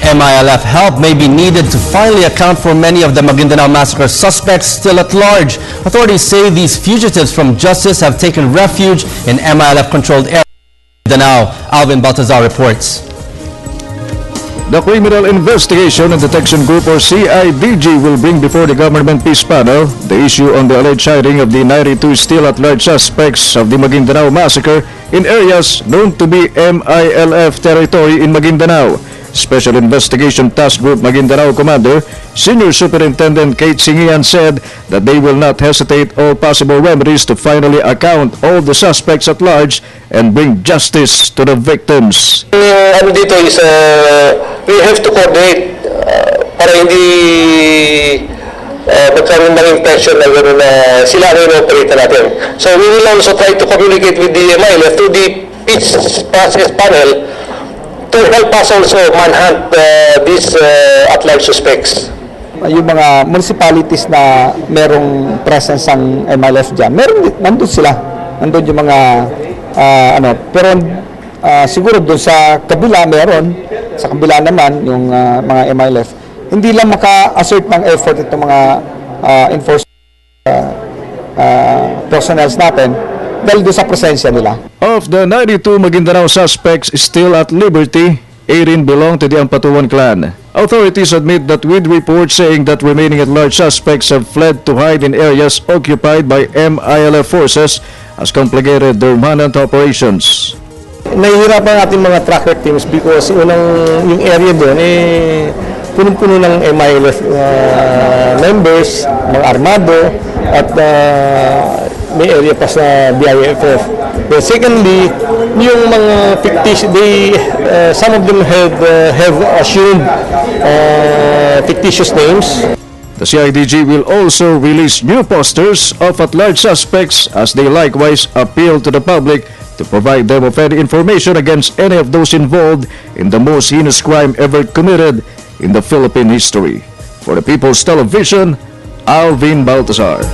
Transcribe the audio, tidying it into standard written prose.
MILF help may be needed to finally account for many of the Maguindanao massacre suspects still at large. Authorities say these fugitives from justice have taken refuge in MILF-controlled areas in Maguindanao. Alvin Baltazar reports. The Criminal Investigation and Detection Group, or CIDG, will bring before the Government Peace Panel the issue on the alleged hiding of the 92 still-at-large suspects of the Maguindanao massacre in areas known to be MILF territory in Maguindanao. Special Investigation Task Group Maguindanao Commander, Senior Superintendent Kate Singian said that they will not hesitate all possible remedies to finally account all the suspects at large and bring justice to the victims. Ano dito is we have to coordinate para hindi magkaroon ng impression na gano'n na sila rin operate natin. So we will also try to communicate with the MILF through the peace process panel to help us also manhunt these at-large suspects. Yung mga municipalities na merong presence ng MILF dyan, nandun sila. Nandun yung mga, pero siguro doon sa kabila meron, sa kabila naman yung mga MILF. Hindi lang maka-assert ng effort itong mga enforcement personnel natin dahil doon sa presensya nila. Of the 92 Maguindanao suspects still at liberty, 18 belong to the Ampatuan clan. Authorities admit that with reports saying that remaining at-large suspects have fled to hide in areas occupied by MILF forces has complicated their manhunt operations. Nahihirapan ating mga tracker teams because yung area doon punong-puno ng MILF members, mga armado, at may area pa sa BIFF. But secondly, yung mga fictitious, some of them have assumed fictitious names. The CIDG will also release new posters of at-large suspects as they likewise appeal to the public to provide them with any information against any of those involved in the most heinous crime ever committed in the Philippine history. For the People's Television, Alvin Baltazar.